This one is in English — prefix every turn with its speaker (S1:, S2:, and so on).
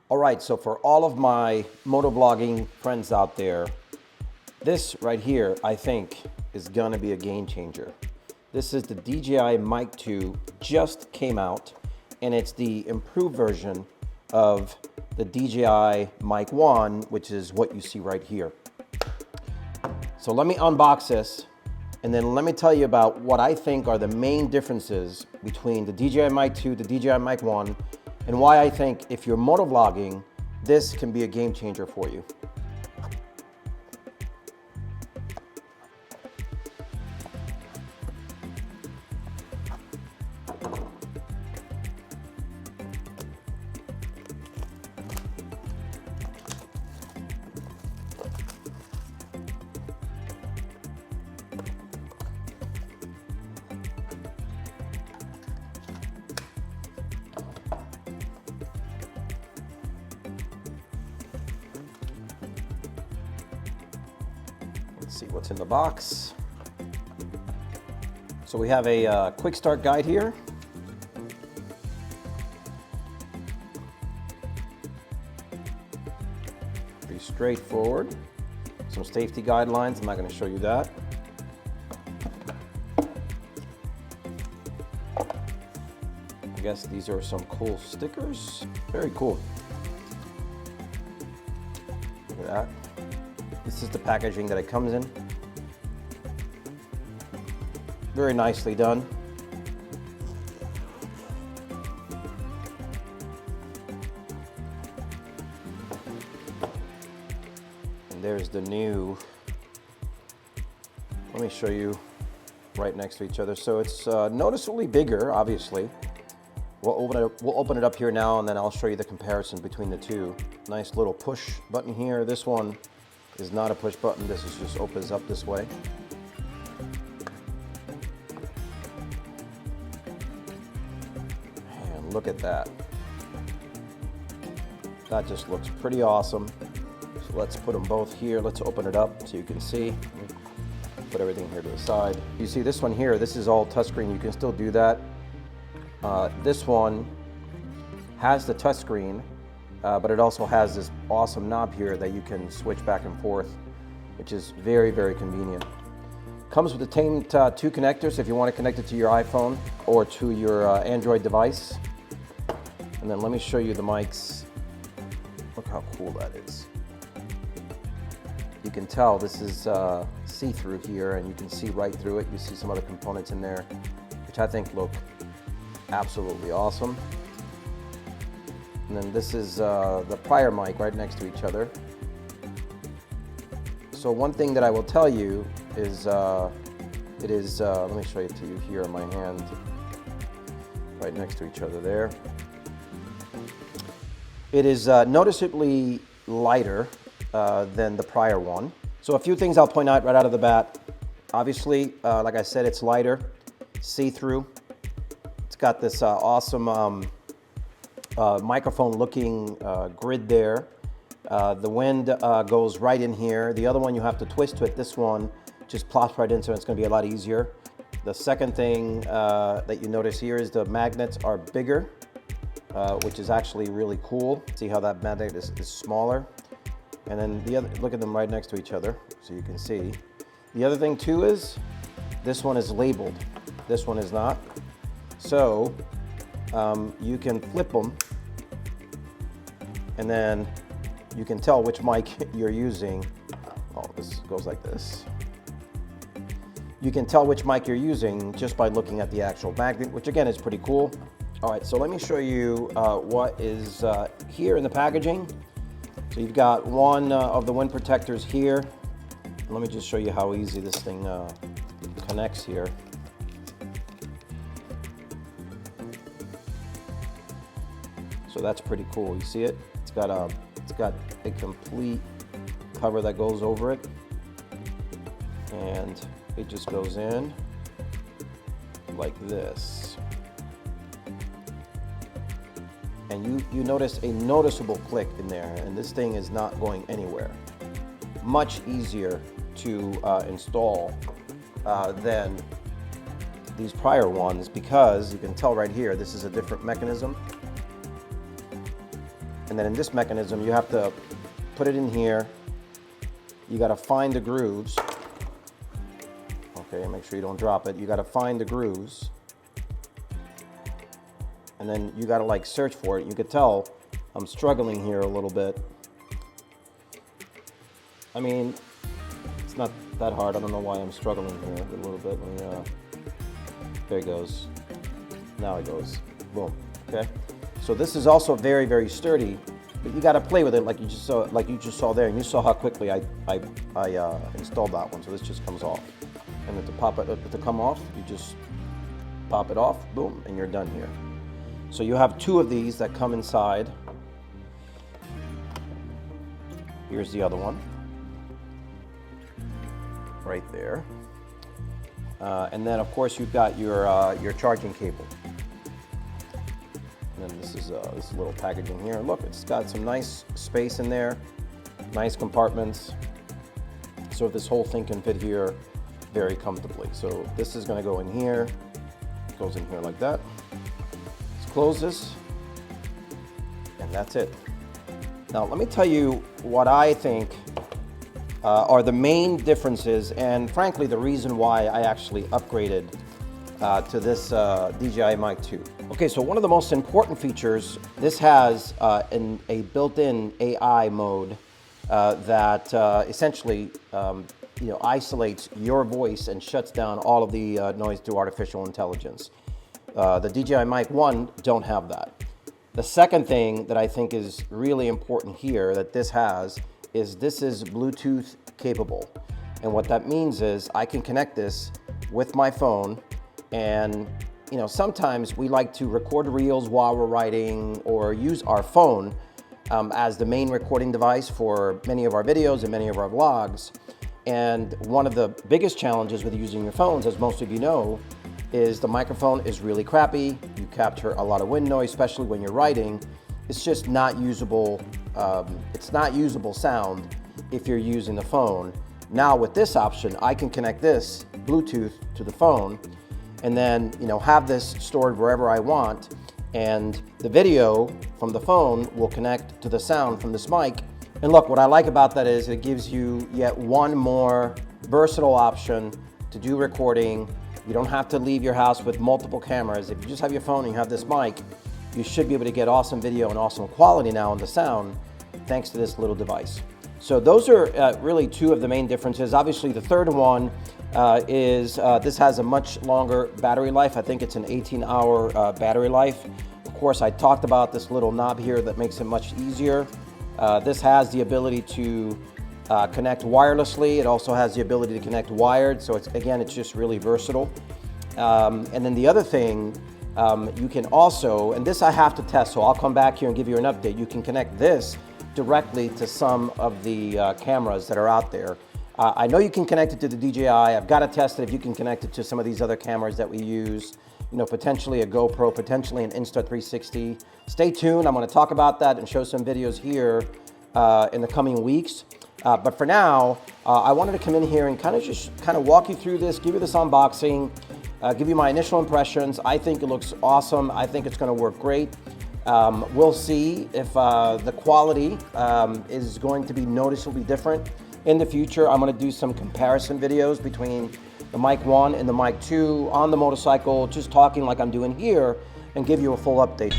S1: All right, so for all of my motovlogging friends out there, this right here, I think, is gonna be a game changer. This is the DJI Mic 2, just came out, and it's the improved version of the DJI Mic 1, which is what you see right here. So let me unbox this, and then let me tell you about what I think are the main differences between the DJI Mic 2, the DJI Mic 1, and why I think if you're motovlogging, this can be a game changer for you. Let's see what's in the box. So we have a quick start guide here. Pretty straightforward. Some safety guidelines, I'm not going to show you that. I guess these are some cool stickers. Very cool. Look at that. This is the packaging that it comes in. Very nicely done. And there's the new. Let me show you right next to each other. So it's noticeably bigger, obviously. We'll open it up here now, and then I'll show you the comparison between the two. Nice little push button here. This one is not a push button. This is just opens up this way. And look at that. That just looks pretty awesome. So let's put them both here. Let's open it up so you can see. Put everything here to the side. You see this one here, this is all touchscreen. You can still do that. This one has the touchscreen, but it also has this awesome knob here that you can switch back and forth, which is very, very convenient. Comes with the same two connectors if you want to connect it to your iPhone or to your Android device. And then let me show you the mics. Look how cool that is. You can tell this is see-through here, and you can see right through it. You see some other components in there, which I think look absolutely awesome. And then this is the prior mic right next to each other. So one thing that I will tell you is, let me show it to you here in my hand, right next to each other there. It is noticeably lighter than the prior one. So a few things I'll point out right out of the bat. Obviously, like I said, it's lighter, see-through. It's got this awesome microphone looking grid there. The wind goes right in here. The other one you have to twist to it. This one just plops right into it. It's going to be a lot easier. The second thing that you notice here is the magnets are bigger, which is actually really cool. See how that magnet is smaller. And then the other, look at them right next to each other so you can see. The other thing too is this one is labeled. This one is not. So you can flip them, and then you can tell which mic you're using. Oh, this goes like this. You can tell which mic you're using just by looking at the actual magnet, which again is pretty cool. All right, so let me show you what is here in the packaging. So you've got one of the wind protectors here. Let me just show you how easy this thing connects here. So that's pretty cool. You see it? It's got a complete cover that goes over it, and it just goes in like this. And you notice a noticeable click in there, and this thing is not going anywhere. Much easier to install than these prior ones, because you can tell right here this is a different mechanism. And And then in this mechanism, you have to put it in here. You got to find the grooves. Okay, make sure you don't drop it. You got to find the grooves. And then you got to like search for it. You could tell I'm struggling here a little bit. I mean, it's not that hard. I don't know why I'm struggling here a little bit. There it goes. Now it goes. Boom. Okay. So this is also very, very sturdy, but you got to play with it like you just saw there, and you saw how quickly I installed that one. So this just comes off, and to come off, you just pop it off, boom, and you're done here. So you have two of these that come inside. Here's the other one, right there, and then of course you've got your charging cable. And then this is this little packaging here. Look, it's got some nice space in there, nice compartments. So this whole thing can fit here very comfortably. So this is going to go in here. It goes in here like that. Let's close this, and that's it. Now let me tell you what I think are the main differences, and frankly the reason why I actually upgraded to this Dji Mic 2. Okay, so one of the most important features, this has a built-in AI mode that essentially isolates your voice and shuts down all of the noise through artificial intelligence. The Dji Mic 1 don't have that. The second thing that I think is really important here that this has is this is Bluetooth capable. And what that means is I can connect this with my phone, and sometimes we like to record reels while we're riding or use our phone as the main recording device for many of our videos and many of our vlogs. And one of the biggest challenges with using your phones, as most of you know, is the microphone is really crappy. You capture a lot of wind noise, especially when you're riding. It's just not usable. It's not usable sound if you're using the phone. Now with this option, I can connect this Bluetooth to the phone, and then have this stored wherever I want, and the video from the phone will connect to the sound from this mic. And look, what I like about that is it gives you yet one more versatile option to do recording. You don't have to leave your house with multiple cameras. If you just have your phone and you have this mic, you should be able to get awesome video and awesome quality now on the sound thanks to this little device. So those are really two of the main differences. Obviously the third one is this has a much longer battery life. I think it's an 18-hour battery life. Of course, I talked about this little knob here that makes it much easier. This has the ability to connect wirelessly. It also has the ability to connect wired. So it's just really versatile. And then the other thing, you can also, and this I have to test, so I'll come back here and give you an update. You can connect this directly to some of the cameras that are out there. I know you can connect it to the DJI. I've got to test it if you can connect it to some of these other cameras that we use, potentially a GoPro, potentially an Insta360. Stay tuned. I'm going to talk about that and show some videos here in the coming weeks. But for now, I wanted to come in here and kind of walk you through this, give you this unboxing, give you my initial impressions. I think it looks awesome. I think it's going to work great. We'll see if the quality is going to be noticeably different in the future. I'm going to do some comparison videos between the Mic 1 and the Mic 2 on the motorcycle, just talking like I'm doing here, and give you a full update.